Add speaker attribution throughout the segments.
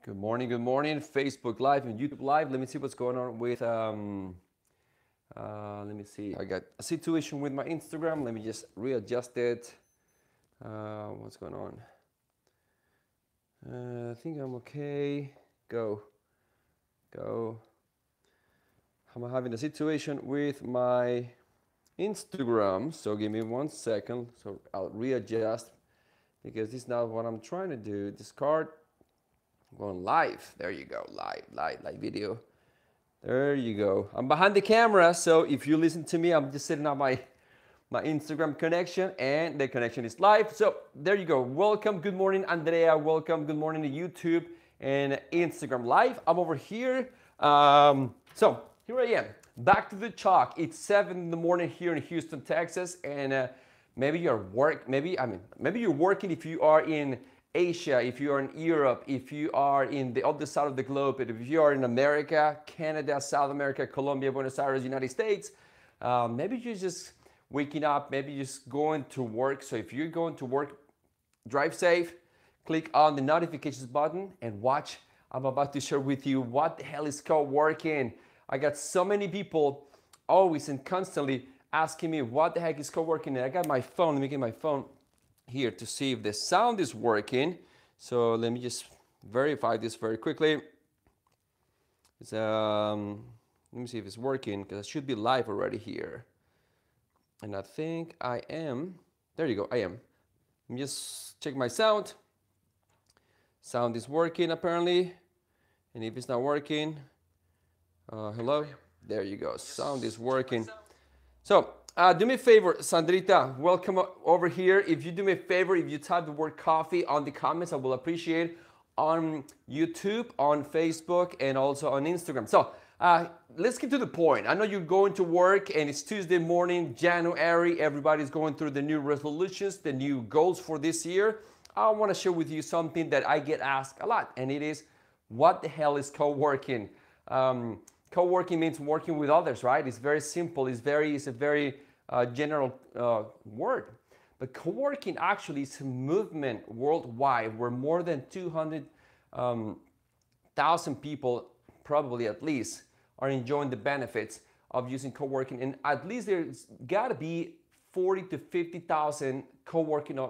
Speaker 1: Good morning, Facebook Live and YouTube Live. Let me see what's going on with, let me see. I got a situation with my Instagram. Let me just readjust it. What's going on? I think I'm okay. Go. I'm having a situation with my Instagram. So give me 1 second. So I'll readjust because this is not what I'm trying to do. Discard. Going live. There you go. Live video. There you go. I'm behind the camera, so if you listen to me, I'm just setting up my Instagram connection, and the connection is live. So there you go. Welcome. Good morning, Andrea. Welcome. Good morning to YouTube and Instagram Live. I'm over here. So here I am. Back to the chalk. It's 7 in the morning here in Houston, Texas, and maybe you're you're working if you are in Asia, if you are in Europe, if you are in the other side of the globe, if you are in America, Canada, South America, Colombia, Buenos Aires, United States, maybe you're just waking up, maybe you're just going to work. So if you're going to work, drive safe, click on the notifications button and watch. I'm about to share with you what the hell is co-working. I got so many people always and constantly asking me what the heck is co-working, and I got my phone. Let me get my phone here to see if the sound is working. So let me just verify this very quickly. Let me see if it's working, because I should be live already here. And I think I am. There you go, I am. Let me just check my sound. Sound is working apparently. And if it's not working, hello? There you go, sound is working. So do me a favor, Sandrita, welcome over here. If you do me a favor, if you type the word coffee on the comments, I will appreciate it, on YouTube, on Facebook, and also on Instagram. So let's get to the point. I know you're going to work and it's Tuesday morning, January. Everybody's going through the new resolutions, the new goals for this year. I want to share with you something that I get asked a lot, and it is, what the hell is co-working? Co-working means working with others, right? It's very simple. It's a very general word. But co-working actually is a movement worldwide where more than 200,000 people, probably at least, are enjoying the benefits of using co-working. And at least there's got to be 40 to 50,000 co-working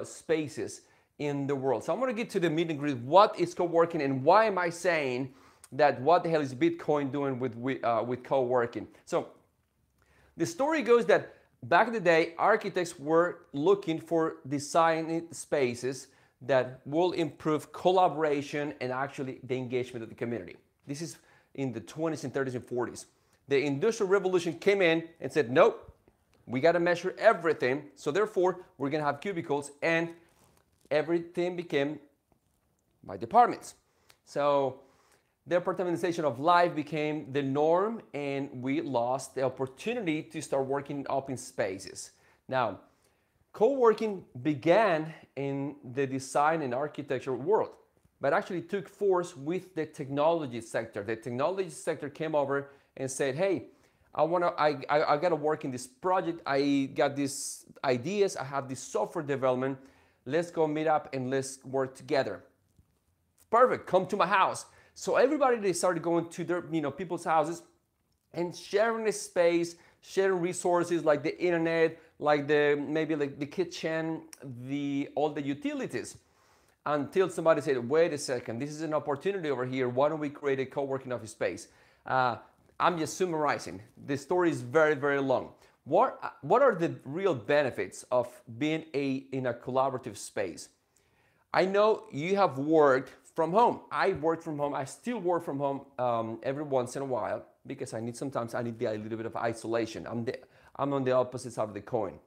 Speaker 1: spaces in the world. So I'm going to get to the meet and greet. What is co-working, and why am I saying that what the hell is Bitcoin doing with co-working? So the story goes that back in the day, architects were looking for designing spaces that will improve collaboration and actually the engagement of the community. This is in the 20s and 30s and 40s. The Industrial Revolution came in and said, nope, we got to measure everything. So therefore, we're going to have cubicles, and everything became by departments. So the departmentalization of life became the norm, and we lost the opportunity to start working in open spaces. Now, co-working began in the design and architecture world, but actually took force with the technology sector. The technology sector came over and said, hey, I got to work in this project. I got these ideas. I have this software development. Let's go meet up and let's work together. Perfect, come to my house. So everybody, they started going to their, people's houses and sharing the space, sharing resources like the internet, like maybe the kitchen, all the utilities, until somebody said, wait a second, this is an opportunity over here. Why don't we create a co-working office space? I'm just summarizing. The story is very, very long. What are the real benefits of being in a collaborative space? I know you have worked from home. I work from home. I still work from home every once in a while, because sometimes I need a little bit of isolation. I'm on the opposite side of the coin.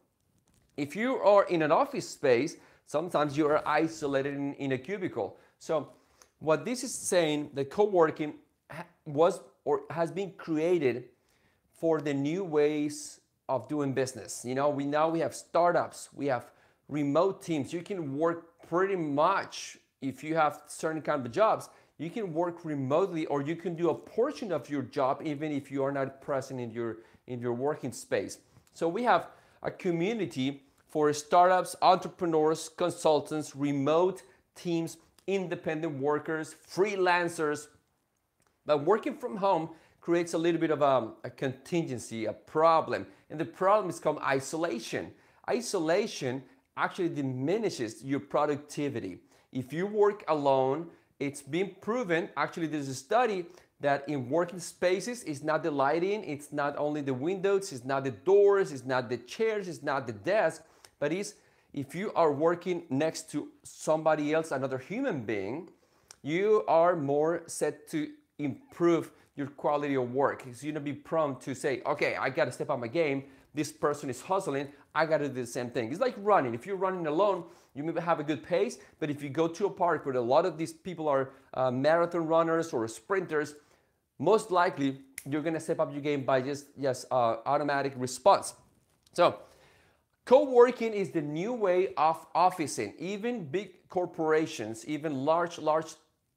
Speaker 1: If you are in an office space, sometimes you are isolated in a cubicle. So what this is saying, the co-working has been created for the new ways of doing business. We have startups, we have remote teams. You can work pretty much, if you have certain kind of jobs, you can work remotely, or you can do a portion of your job even if you are not present in your working space. So we have a community for startups, entrepreneurs, consultants, remote teams, independent workers, freelancers. But working from home creates a little bit of a contingency, a problem. And the problem is called isolation. Isolation actually diminishes your productivity. If you work alone, it's been proven, actually there's a study that in working spaces, it's not the lighting, it's not only the windows, it's not the doors, it's not the chairs, it's not the desk, but it's if you are working next to somebody else, another human being, you are more set to improve your quality of work. So you're gonna be prone to say, okay, I gotta step up my game. This person is hustling, I gotta do the same thing. It's like running. If you're running alone, you may have a good pace, but if you go to a park where a lot of these people are marathon runners or sprinters, most likely you're gonna step up your game by just automatic response. So co-working is the new way of officing. Even big corporations, even large,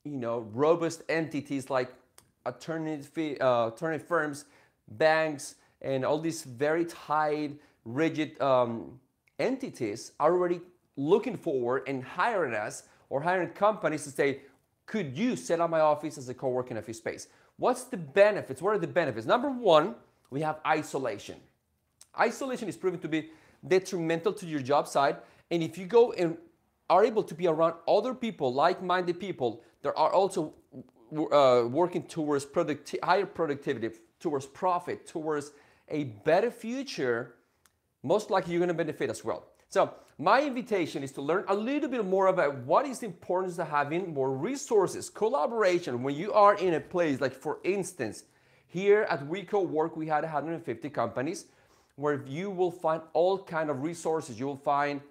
Speaker 1: robust entities like attorney firms, banks, and all these very tight, rigid entities are already looking forward and hiring us or hiring companies to say, could you set up my office as a co-working office space? What's the benefits? What are the benefits? Number one, we have isolation. Isolation is proven to be detrimental to your job site. And if you go and are able to be around other people, like-minded people that are also working towards higher productivity, towards profit, towards a better future, most likely you're going to benefit as well. So my invitation is to learn a little bit more about what is the importance of having more resources, collaboration. When you are in a place, like for instance, here at We Co-Work, we had 150 companies where you will find all kind of resources. You will find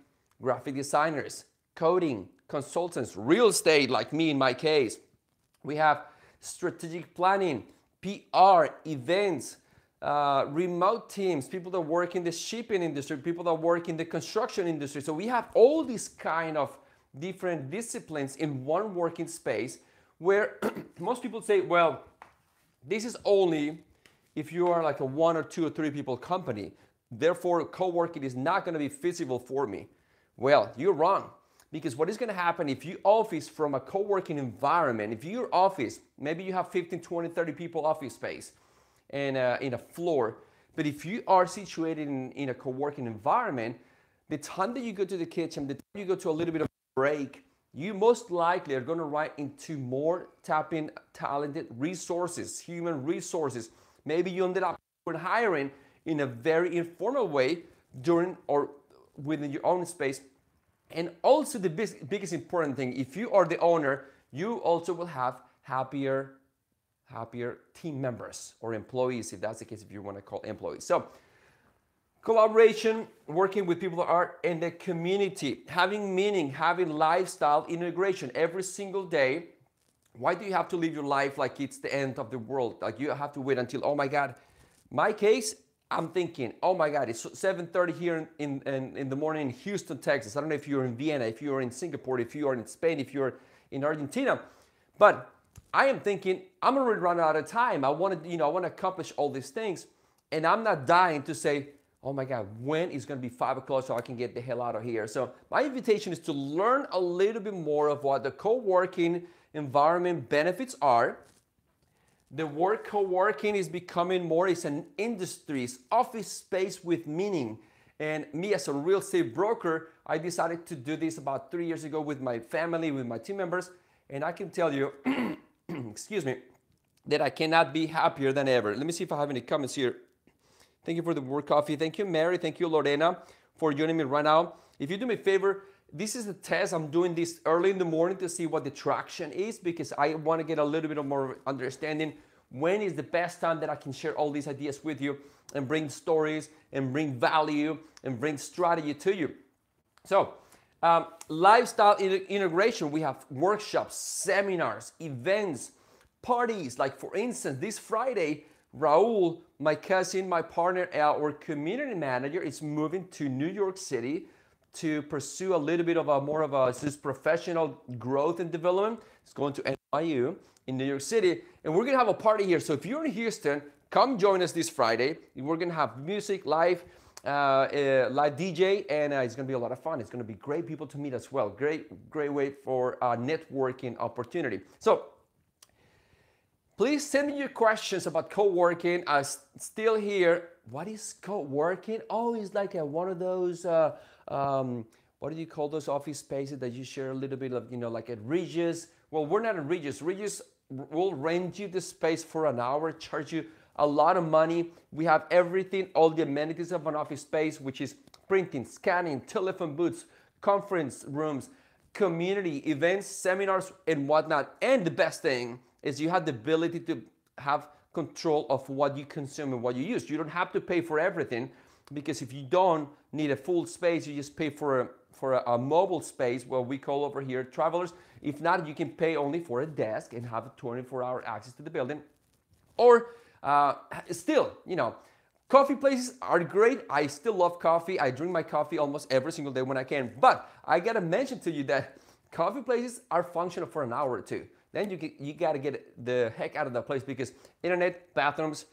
Speaker 1: graphic designers, coding, consultants, real estate, like me in my case. We have strategic planning, PR, events, remote teams, people that work in the shipping industry, people that work in the construction industry. So we have all these kind of different disciplines in one working space where most people say, well, this is only if you are like a 1 or 2 or 3 people company. Therefore, co-working is not going to be feasible for me. Well, you're wrong. Because what is going to happen if you office from a co-working environment, if your office, maybe you have 15, 20, 30 people office space and in a floor, but if you are situated in a co-working environment, the time that you go to the kitchen, the time you go to a little bit of break, you most likely are going to run into more tapping talented resources, human resources. Maybe you ended up hiring in a very informal way during or within your own space. And also the biggest important thing, if you are the owner, you also will have happier team members or employees, if that's the case, if you want to call employees. So collaboration, working with people that are in the community, having meaning, having lifestyle integration every single day. Why do you have to live your life like it's the end of the world? Like you have to wait until, oh my God. My case, I'm thinking, oh my God, it's 7:30 here in the morning in Houston, Texas. I don't know if you're in Vienna, if you're in Singapore, if you are in Spain, if you're in Argentina. But I am thinking, I'm already running out of time. I want to accomplish all these things. And I'm not dying to say, oh my God, when is going to be 5 o'clock so I can get the hell out of here? So my invitation is to learn a little bit more of what the co-working environment benefits are. The word co-working is becoming more, it's an industry, it's office space with meaning. And me as a real estate broker, I decided to do this about 3 years ago with my family, with my team members. And I can tell you, excuse me, that I cannot be happier than ever. Let me see if I have any comments here. Thank you for the word coffee. Thank you, Mary. Thank you, Lorena, for joining me right now. If you do me a favor, this is a test. I'm doing this early in the morning to see what the traction is because I want to get a little bit of more understanding when is the best time that I can share all these ideas with you and bring stories and bring value and bring strategy to you. So lifestyle integration, we have workshops, seminars, events, parties. Like for instance, this Friday, Raul, my cousin, my partner, our community manager, is moving to New York City to pursue a little bit of this professional growth and development. It's going to NYU in New York City, and we're gonna have a party here. So if you're in Houston, come join us this Friday. We're gonna have music live, live DJ, and it's going to be a lot of fun. It's going to be great people to meet as well. Great way for a networking opportunity. So please send me your questions about co-working. I'm still here. What is co-working? Oh, it's like one of those, what do you call those office spaces that you share a little bit of, like at Regis? Well, we're not at Regis. Regis will rent you the space for an hour, charge you a lot of money. We have everything, all the amenities of an office space, which is printing, scanning, telephone booths, conference rooms, community events, seminars, and whatnot. And the best thing is you have the ability to have control of what you consume and what you use. You don't have to pay for everything, because if you don't need a full space, you just pay for a mobile space, what we call over here travelers. If not, you can pay only for a desk and have a 24-hour access to the building. Or still, coffee places are great. I still love coffee. I drink my coffee almost every single day when I can. But I gotta mention to you that coffee places are functional for an hour or two. Then you gotta get the heck out of that place, because internet, bathrooms,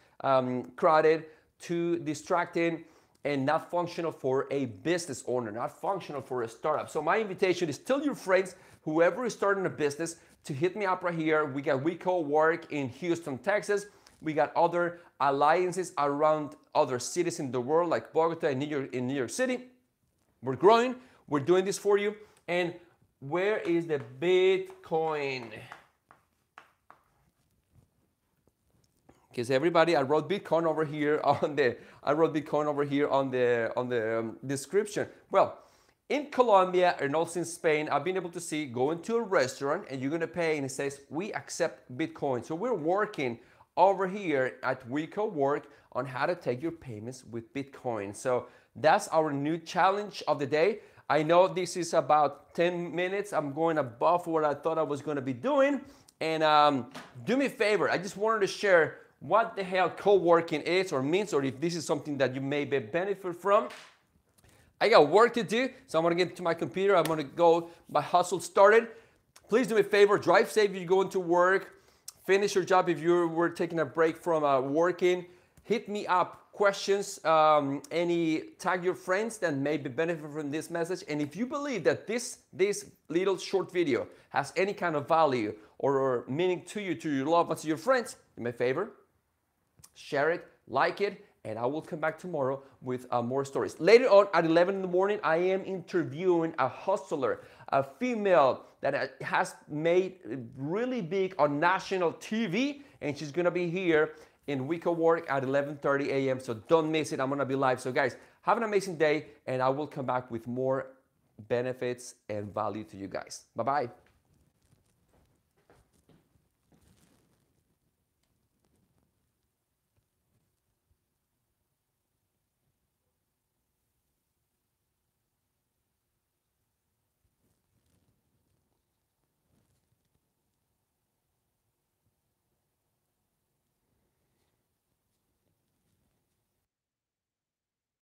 Speaker 1: crowded, too distracting, and not functional for a business owner, not functional for a startup. So my invitation is, tell your friends, whoever is starting a business, to hit me up right here. We got We Co-Work in Houston, Texas. We got other alliances around other cities in the world, like Bogota and New York City. We're growing. We're doing this for you. And where is the Bitcoin? Because everybody, I wrote Bitcoin over here on the description. Well, in Colombia and also in Spain, I've been able to see, go into a restaurant and you're gonna pay, and it says we accept Bitcoin. So we're working over here at We Co-Work on how to take your payments with Bitcoin. So that's our new challenge of the day. I know this is about 10 minutes. I'm going above what I thought I was gonna be doing. And do me a favor, I just wanted to share what the hell co-working is or means, or if this is something that you may benefit from. I got work to do, so I'm gonna get to my computer. I'm gonna go, my hustle started. Please do me a favor, drive safe if you go into work. Finish your job if you were taking a break from working. Hit me up, questions, tag your friends that may be benefit from this message. And if you believe that this little short video has any kind of value or meaning to you, to your loved ones, to your friends, do me a favor, share it, like it, and I will come back tomorrow with more stories. Later on at 11 in the morning, I am interviewing a hustler, a female that has made really big on national TV, and she's gonna be here in We Co-Work at 11:30 a.m. So don't miss it. I'm gonna be live. So guys, have an amazing day, and I will come back with more benefits and value to you guys. Bye-bye.